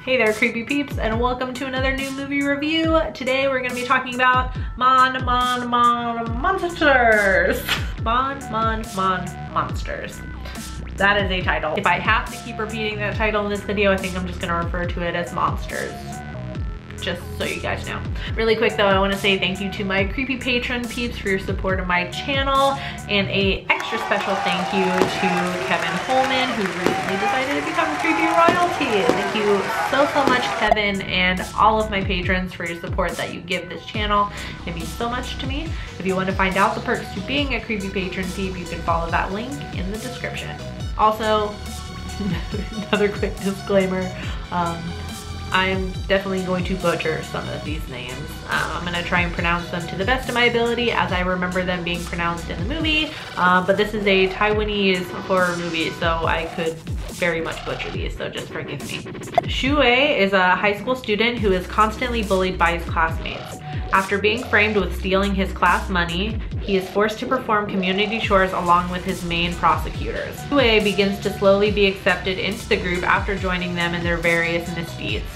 Hey there, creepy peeps, and welcome to another new movie review. Today we're gonna be talking about Mon Mon Mon Monsters. Mon Mon Mon Monsters. That is a title. If I have to keep repeating that title in this video, I think I'm just gonna refer to it as Monsters. Just so you guys know. Really quick though, I want to say thank you to my creepy patron peeps for your support of my channel, and a extra special thank you to Kevin Holman, who recently decided to become creepy royalty. Thank you so much, Kevin, and all of my patrons for your support that you give this channel. It means so much to me. If you want to find out the perks to being a creepy patron peep, you can follow that link in the description. Also, another quick disclaimer, I'm definitely going to butcher some of these names. I'm gonna try and pronounce them to the best of my ability as I remember them being pronounced in the movie, but this is a Taiwanese horror movie, so I could very much butcher these, so just forgive me. Shui is a high school student who is constantly bullied by his classmates. After being framed with stealing his class money, he is forced to perform community chores along with his main prosecutors. Shui begins to slowly be accepted into the group after joining them in their various misdeeds.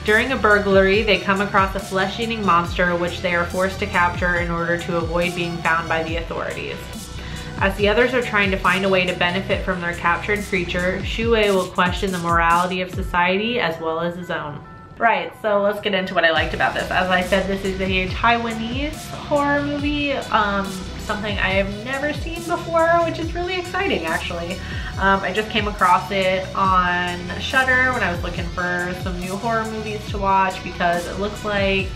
During a burglary, they come across a flesh-eating monster which they are forced to capture in order to avoid being found by the authorities. As the others are trying to find a way to benefit from their captured creature, Shui will question the morality of society as well as his own. Right, so let's get into what I liked about this. As I said, this is a Taiwanese horror movie, something I have never seen before, which is really exciting actually. I just came across it on Shudder when I was looking for some new horror movies to watch, because it looks like,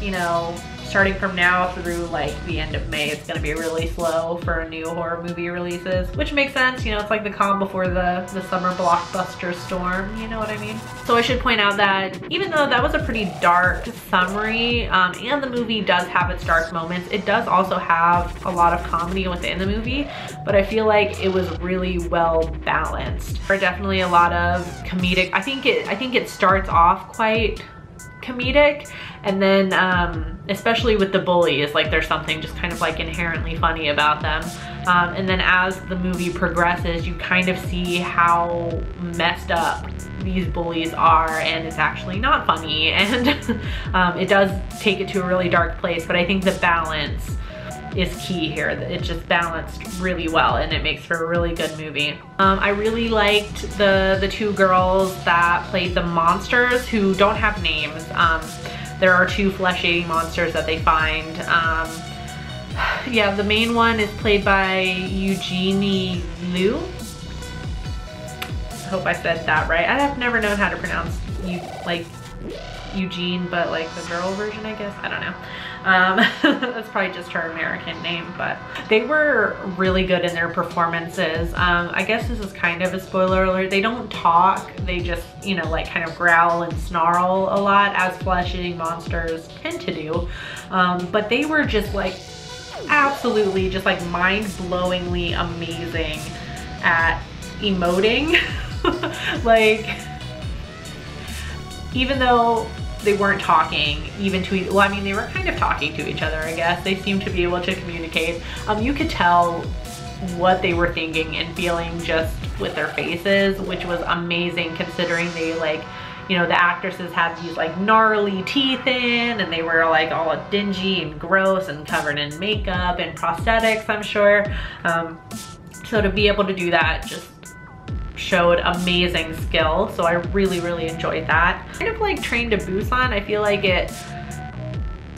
you know, starting from now through like the end of May, it's gonna be really slow for new horror movie releases, which makes sense. You know, it's like the calm before the summer blockbuster storm, you know what I mean? So I should point out that even though that was a pretty dark summary, and the movie does have its dark moments, it does also have a lot of comedy within the movie, but I feel like it was really well balanced. There are definitely a lot of comedic, I think it starts off quite comedic, and then especially with the bullies, like there's something just kind of like inherently funny about them, and then as the movie progresses you kind of see how messed up these bullies are, and it's actually not funny, and it does take it to a really dark place, but I think the balance is key here. It's just balanced really well, and it makes for a really good movie. I really liked the two girls that played the monsters, who don't have names. There are two flesh-eating monsters that they find. Yeah, the main one is played by Eugenie Liu. I hope I said that right. I have never known how to pronounce Eugene, but like the girl version, I guess. I don't know. That's probably just her American name, but they were really good in their performances. I guess this is kind of a spoiler alert. They don't talk, they just, you know, like kind of growl and snarl a lot, as flesh-eating monsters tend to do. But they were just like absolutely just like mind-blowingly amazing at emoting. Like, even though they weren't talking even to, well, I mean, they were kind of talking to each other, I guess. They seemed to be able to communicate. You could tell what they were thinking and feeling just with their faces, which was amazing considering they, like, you know, the actresses had these like gnarly teeth in, and they were like all dingy and gross and covered in makeup and prosthetics, I'm sure. So to be able to do that just showed amazing skill, so I really enjoyed that. Kind of like Train to Busan, I feel like it,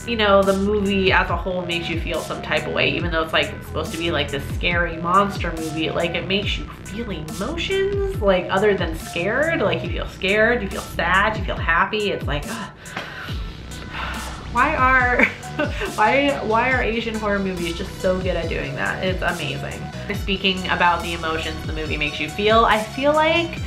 you know, the movie as a whole makes you feel some type of way, even though it's like it's supposed to be like this scary monster movie. Like, it makes you feel emotions, like other than scared. Like, you feel scared, you feel sad, you feel happy. It's like, why are Asian horror movies just so good at doing that? It's amazing. Speaking about the emotions the movie makes you feel, I feel like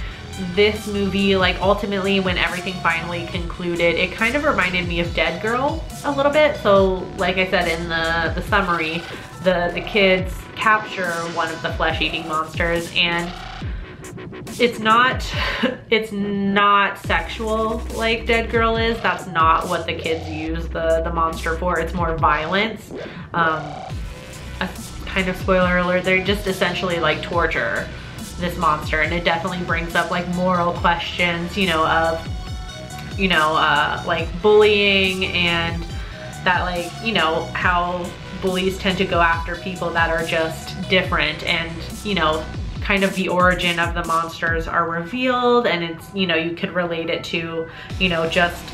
this movie, like ultimately when everything finally concluded, it kind of reminded me of Dead Girl a little bit. So like I said in the summary, the kids capture one of the flesh-eating monsters, and it's not sexual like Dead Girl is. That's not what the kids use the monster for. It's more violence. A kind of spoiler alert, they just essentially like torture this monster, and it definitely brings up like moral questions, you know, of you know, like bullying, and that, like, you know, how bullies tend to go after people that are just different, and, you know, kind of the origin of the monsters are revealed, and it's, you know, you could relate it to, you know, just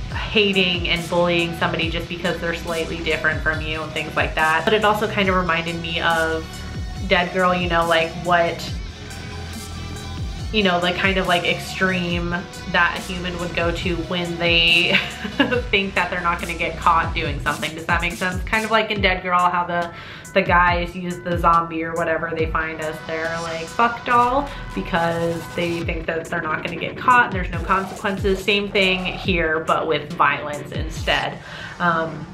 hating and bullying somebody just because they're slightly different from you and things like that. But it also kind of reminded me of Dead Girl, you know, like what, you know, the kind of like extreme that a human would go to when they think that they're not gonna get caught doing something. Does that make sense? Kind of like in Dead Girl, how the guys use the zombie or whatever they find as their like fuck doll because they think that they're not gonna get caught and there's no consequences. Same thing here, but with violence instead,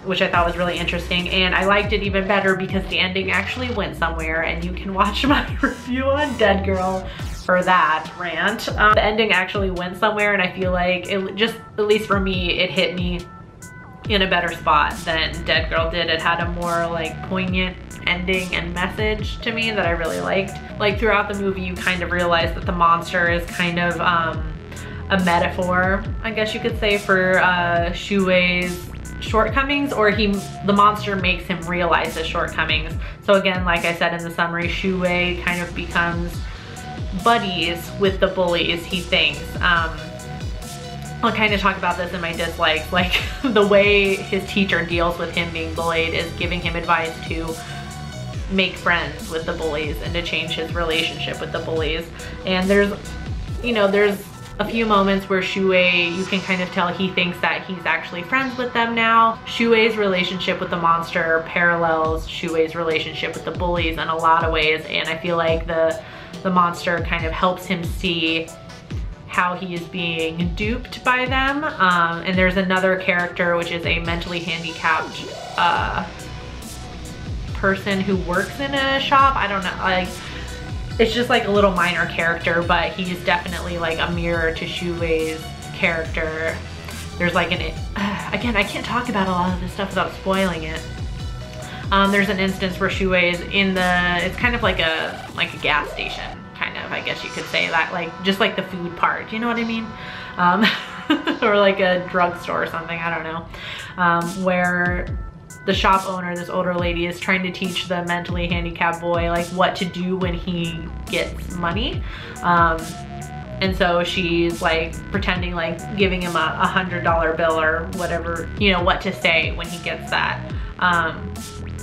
which I thought was really interesting. And I liked it even better because the ending actually went somewhere, and you can watch my review on Dead Girl for that rant. The ending actually went somewhere, and I feel like it just, at least for me, it hit me in a better spot than Dead Girl did. It had a more like poignant ending and message to me that I really liked. Like throughout the movie, you kind of realize that the monster is kind of a metaphor, I guess you could say, for Shuei's shortcomings, or the monster makes him realize his shortcomings. So again, like I said in the summary, Shuei kind of becomes buddies with the bullies, he thinks. I'll kind of talk about this in my dislikes, like the way his teacher deals with him being bullied is giving him advice to make friends with the bullies and to change his relationship with the bullies. And there's, you know, there's a few moments where Shuei, you can kind of tell he thinks that he's actually friends with them now. Shuei's relationship with the monster parallels Shuei's relationship with the bullies in a lot of ways, and I feel like the monster kind of helps him see how he is being duped by them. And there's another character, which is a mentally handicapped person who works in a shop. I don't know, like, it's just like a little minor character, but he's definitely like a mirror to Shuei's character. There's like again, I can't talk about a lot of this stuff without spoiling it. There's an instance where Shuei is in it's kind of like a gas station, kind of, I guess you could say that, like just like the food part, you know what I mean? Or like a drugstore or something, I don't know. Where the shop owner, this older lady, is trying to teach the mentally handicapped boy like what to do when he gets money. And so she's like pretending like giving him a $100 bill or whatever, you know, what to say when he gets that.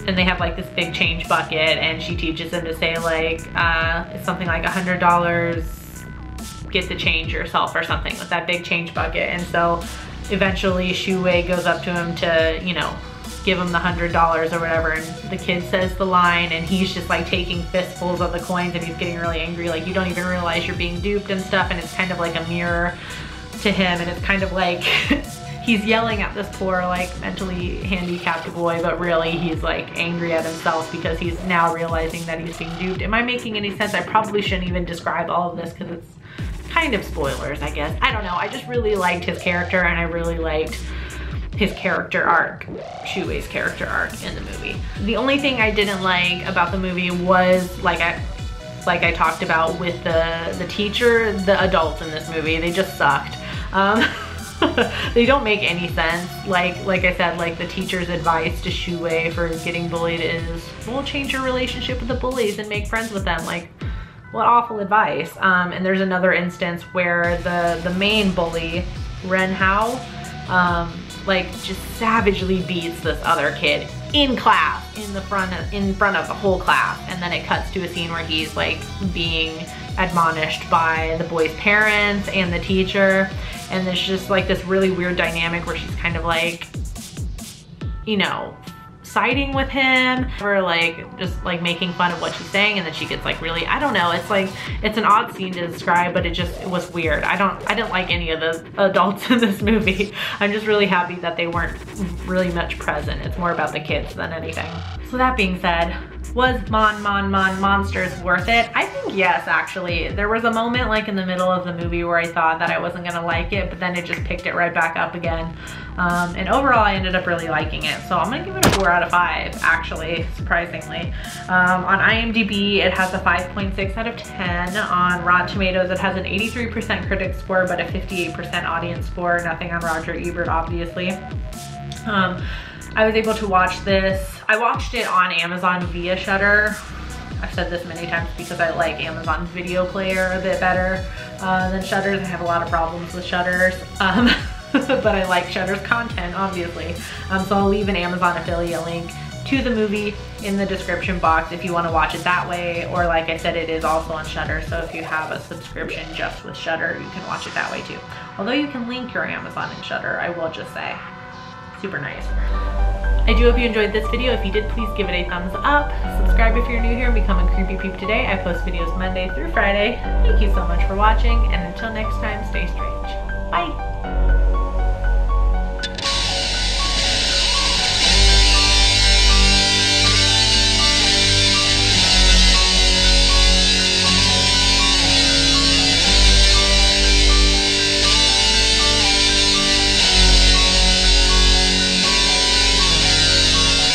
And they have like this big change bucket, and she teaches him to say like, it's something like $100, get the change yourself or something with that big change bucket. And so eventually Shuei goes up to him to, you know, give him the $100 or whatever, and the kid says the line, and he's just like taking fistfuls of the coins, and he's getting really angry, like you don't even realize you're being duped and stuff. And it's kind of like a mirror to him, and it's kind of like he's yelling at this poor like mentally handicapped boy, but really he's like angry at himself because he's now realizing that he's being duped. Am I making any sense? I probably shouldn't even describe all of this because it's kind of spoilers, I guess. I don't know, I just really liked his character, and I really liked his character arc, Shuei's character arc in the movie. The only thing I didn't like about the movie was, like I talked about with the teacher, the adults in this movie, they just sucked. They don't make any sense. Like I said, like the teacher's advice to Shuei for getting bullied is, well, change your relationship with the bullies and make friends with them. Like, what awful advice. And there's another instance where the main bully, Ren Hao, like just savagely beats this other kid in class, in front of the whole class. And then it cuts to a scene where he's like being admonished by the boy's parents and the teacher. And there's just like this really weird dynamic where she's kind of like, you know, siding with him, or like just like making fun of what she's saying, and then she gets like really, I don't know, it's like, it's an odd scene to describe, but it was weird. I didn't like any of the adults in this movie. I'm just really happy that they weren't really much present. It's more about the kids than anything. So that being said, Was Mon Mon Mon Monsters worth it? I think yes, actually. There was a moment like in the middle of the movie where I thought that I wasn't gonna like it, but then it just picked it right back up again. And overall, I ended up really liking it. So I'm gonna give it a 4 out of 5, actually, surprisingly. On IMDb, it has a 5.6 out of 10. On Rotten Tomatoes, it has an 83% critic score, but a 58% audience score. Nothing on Roger Ebert, obviously. I was able to watch this. I watched it on Amazon via Shudder. I've said this many times because I like Amazon's video player a bit better than Shudder's. I have a lot of problems with Shudder's, but I like Shudder's content, obviously. So I'll leave an Amazon affiliate link to the movie in the description box if you want to watch it that way, or like I said, it is also on Shudder, so if you have a subscription just with Shudder, you can watch it that way too. Although you can link your Amazon in Shudder, I will just say. Super nice. I do hope you enjoyed this video. If you did, please give it a thumbs up. Subscribe if you're new here and become a Creepy Peep today. I post videos Monday through Friday. Thank you so much for watching, and until next time, stay strange.